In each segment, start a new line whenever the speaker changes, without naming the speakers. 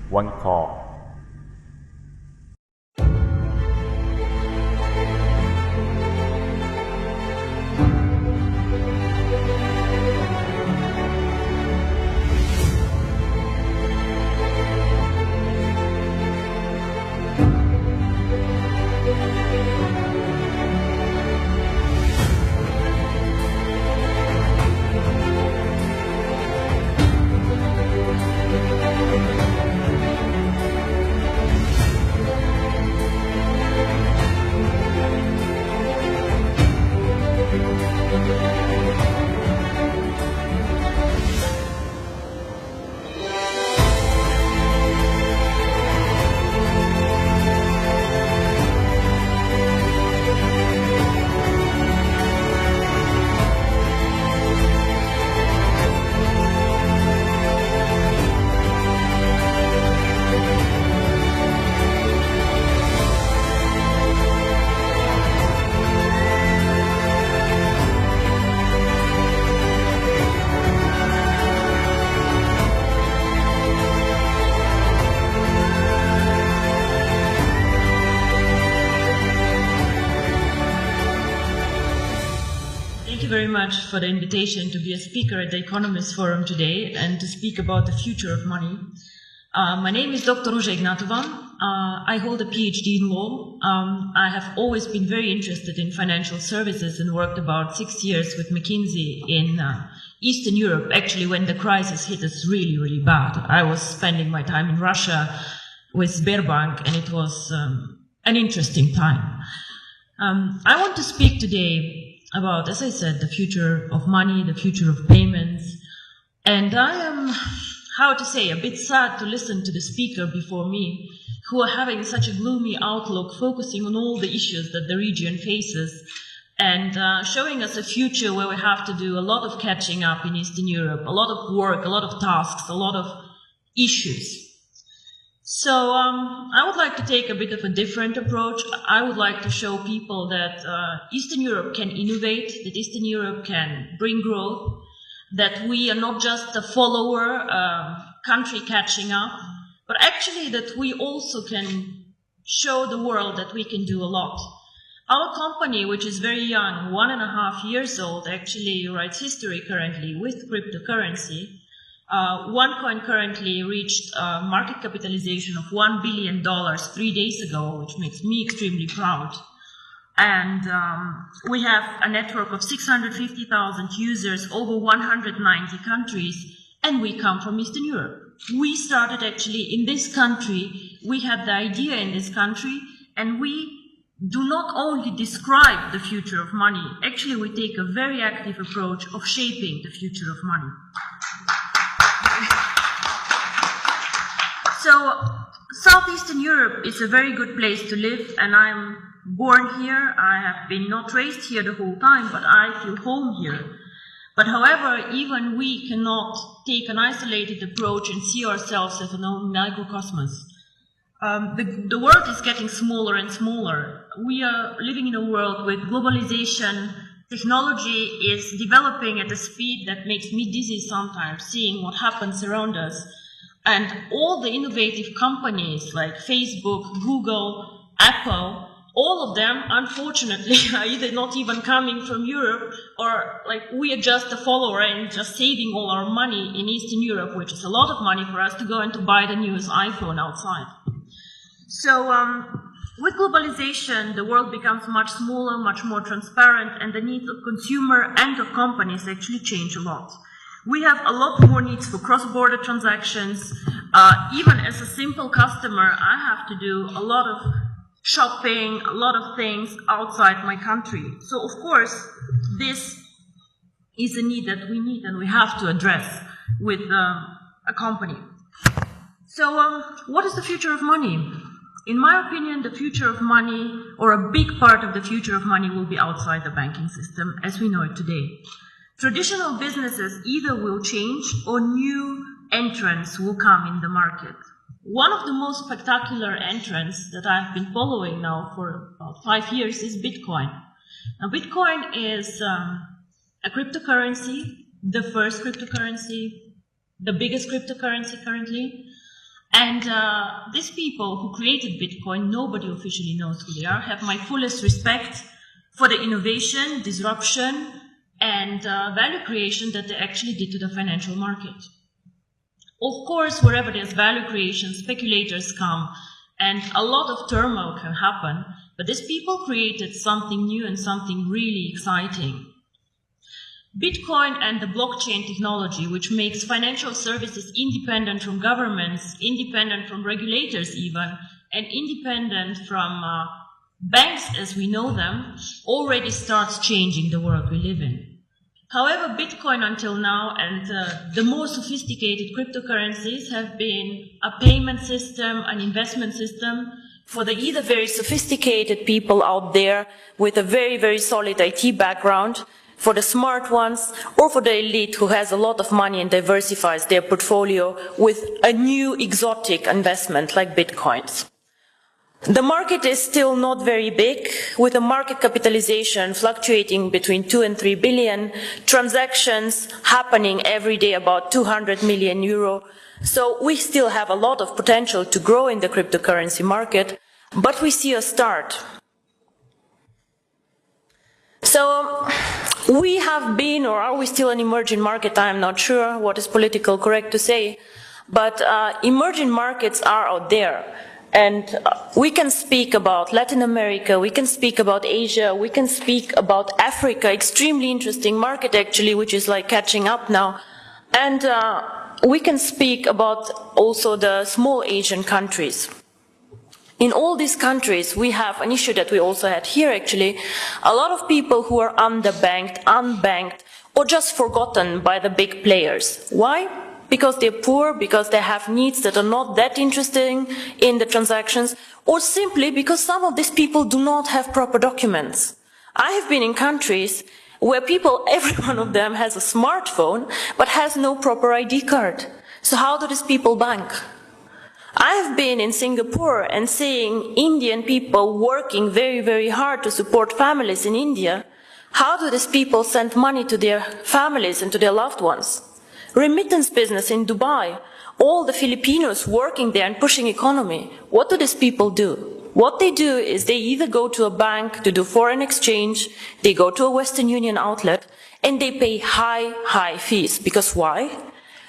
one call.
Thank you very much for the invitation to be a speaker at the Economist Forum today and to speak about the future of money. My name is Dr. Ruža Ignatova. I hold a PhD in law. I have always been very interested in financial services and worked about 6 years with McKinsey in Eastern Europe, actually when the crisis hit us really, really bad. I was spending my time in Russia with Sberbank, and it was an interesting time. I want to speak today about, as I said, the future of money, the future of payments. And I am, how to say, a bit sad to listen to the speaker before me, who are having such a gloomy outlook, focusing on all the issues that the region faces, and showing us a future where we have to do a lot of catching up in Eastern Europe, a lot of work, a lot of tasks, a lot of issues. So I would like to take a bit of a different approach. I would like to show people that Eastern Europe can innovate, that Eastern Europe can bring growth, that we are not just a follower country catching up, but actually that we also can show the world that we can do a lot. Our company, which is very young, 1.5 years old, actually writes history currently with cryptocurrency. OneCoin currently reached a market capitalization of $1 billion 3 days ago, which makes me extremely proud. And we have a network of 650,000 users, over 190 countries, and we come from Eastern Europe. We started actually in this country, we had the idea in this country, and we do not only describe the future of money, actually we take a very active approach of shaping the future of money. So, Southeastern Europe is a very good place to live, and I'm born here. I have been not raised here the whole time, but I feel home here. But however, even we cannot take an isolated approach and see ourselves as an own microcosmos. The world is getting smaller and smaller. We are living in a world with globalization. Technology is developing at a speed that makes me dizzy sometimes, seeing what happens around us. And all the innovative companies like Facebook, Google, Apple, all of them, unfortunately, are either not even coming from Europe, or like we are just a follower and just saving all our money in Eastern Europe, which is a lot of money for us to go and to buy the newest iPhone outside. So with globalization, the world becomes much smaller, much more transparent, and the needs of consumer and of companies actually change a lot. We have a lot more needs for cross-border transactions. Even as a simple customer, I have to do a lot of shopping, a lot of things outside my country. So, of course, this is a need that we need and we have to address with a company. So, what is the future of money? In my opinion, the future of money, or a big part of the future of money, will be outside the banking system as we know it today. Traditional businesses either will change or new entrants will come in the market. One of the most spectacular entrants that I've been following now for about 5 years is Bitcoin. Now, Bitcoin is a cryptocurrency, the first cryptocurrency, the biggest cryptocurrency currently. And these people who created Bitcoin, nobody officially knows who they are, have my fullest respect for the innovation, disruption, and value creation that they actually did to the financial market. Of course, wherever there's value creation, speculators come, and a lot of turmoil can happen, but these people created something new and something really exciting. Bitcoin and the blockchain technology, which makes financial services independent from governments, independent from regulators even, and independent from banks as we know them, already starts changing the world we live in. However, Bitcoin until now and the more sophisticated cryptocurrencies have been a payment system, an investment system for the either very sophisticated people out there with a very, very solid IT background, for the smart ones, or for the elite who has a lot of money and diversifies their portfolio with a new exotic investment like Bitcoins. The market is still not very big, with a market capitalization fluctuating between 2 and 3 billion, transactions happening every day about 200 million euro. So we still have a lot of potential to grow in the cryptocurrency market, but we see a start. So we have been, or are we still an emerging market? I'm not sure what is politically correct to say, but emerging markets are out there. And we can speak about Latin America, we can speak about Asia, we can speak about Africa, extremely interesting market actually, which is like catching up now. And we can speak about also the small Asian countries. In all these countries, we have an issue that we also had here actually, a lot of people who are underbanked, unbanked, or just forgotten by the big players. Why? Because they're poor, because they have needs that are not that interesting in the transactions, or simply because some of these people do not have proper documents. I have been in countries where people, every one of them has a smartphone, but has no proper ID card. So how do these people bank? I have been in Singapore and seeing Indian people working very, very hard to support families in India. How do these people send money to their families and to their loved ones? Remittance business in Dubai, all the Filipinos working there and pushing economy. What do these people do? What they do is they either go to a bank to do foreign exchange, they go to a Western Union outlet, and they pay high fees. Because why?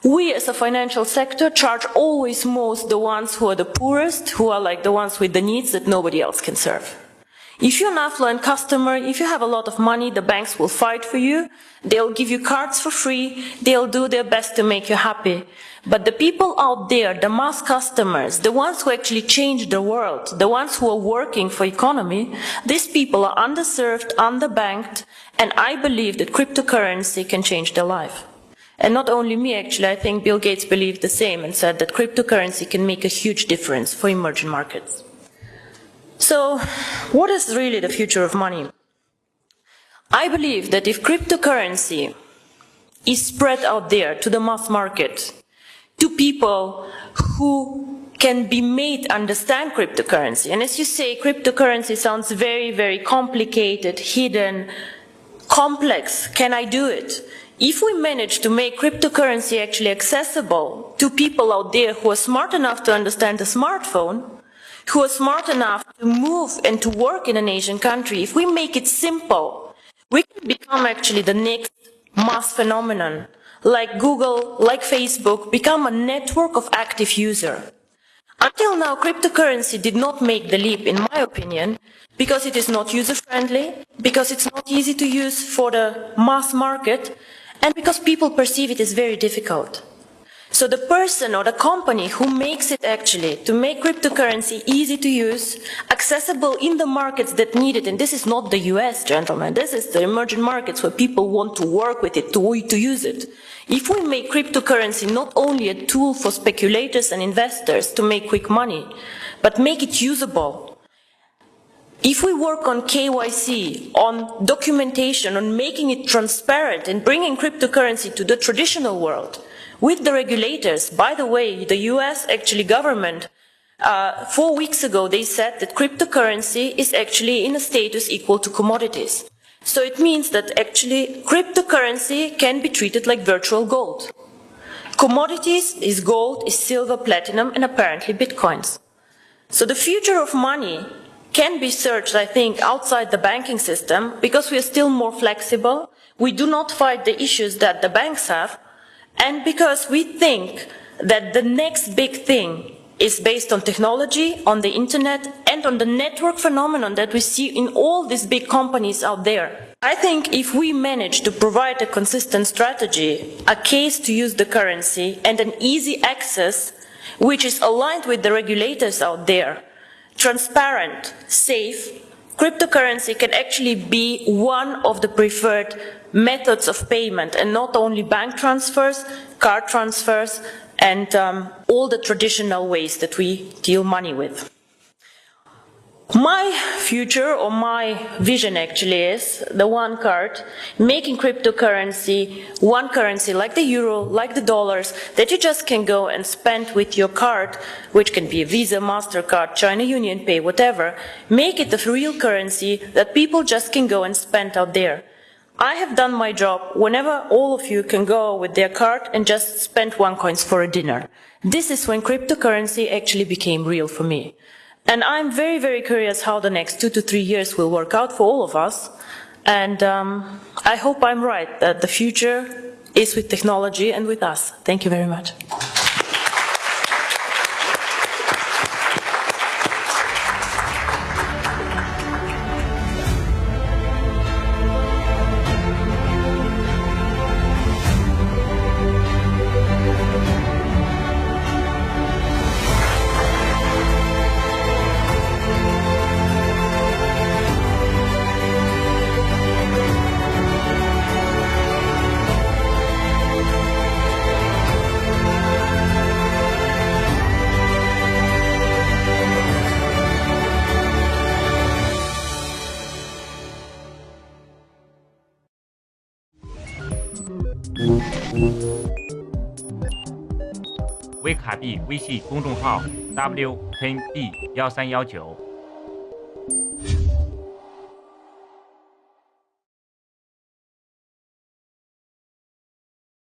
We as a financial sector charge always most the ones who are the poorest, who are like the ones with the needs that nobody else can serve. If you're an affluent customer, if you have a lot of money, the banks will fight for you, they'll give you cards for free, they'll do their best to make you happy. But the people out there, the mass customers, the ones who actually change the world, the ones who are working for economy, these people are underserved, underbanked, and I believe that cryptocurrency can change their life. And not only me, actually, I think Bill Gates believed the same and said that cryptocurrency can make a huge difference for emerging markets. So, what is really the future of money? I believe that if cryptocurrency is spread out there to the mass market, to people who can be made understand cryptocurrency, and as you say, cryptocurrency sounds very, very complicated, hidden, complex. Can I do it? If we manage to make cryptocurrency actually accessible to people out there who are smart enough to understand the smartphone, who are smart enough to move and to work in an Asian country, if we make it simple, we can become actually the next mass phenomenon, like Google, like Facebook, become a network of active users. Until now, cryptocurrency did not make the leap, in my opinion, because it is not user-friendly, because it's not easy to use for the mass market, and because people perceive it as very difficult. So the person or the company who makes it actually to make cryptocurrency easy to use, accessible in the markets that need it, and this is not the US, gentlemen, this is the emerging markets where people want to work with it, to use it. If we make cryptocurrency not only a tool for speculators and investors to make quick money, but make it usable, if we work on KYC, on documentation, on making it transparent and bringing cryptocurrency to the traditional world, with the regulators, by the way, the US actually government, 4 weeks ago they said that cryptocurrency is actually in a status equal to commodities. So it means that actually cryptocurrency can be treated like virtual gold. Commodities is gold, is silver, platinum, and apparently bitcoins. So the future of money can be searched, I think, outside the banking system because we are still more flexible. We do not fight the issues that the banks have, and because we think that the next big thing is based on technology, on the internet, and on the network phenomenon that we see in all these big companies out there. I think if we manage to provide a consistent strategy, a case to use the currency, and an easy access, which is aligned with the regulators out there, transparent, safe, cryptocurrency can actually be one of the preferred methods of payment, and not only bank transfers, card transfers, and all the traditional ways that we deal money with. My future, or my vision actually, is the one card, making cryptocurrency one currency like the euro, like the dollars, that you just can go and spend with your card, which can be a Visa, MasterCard, China Union Pay, whatever. Make it a real currency that people just can go and spend out there. I have done my job whenever all of you can go with their card and just spend $1 for a dinner. This is when cryptocurrency actually became real for me. And I'm very, very curious how the next 2 to 3 years will work out for all of us. And I hope I'm right, that the future is with technology and with us. Thank you very much.
微卡币微信公众号 W10B1319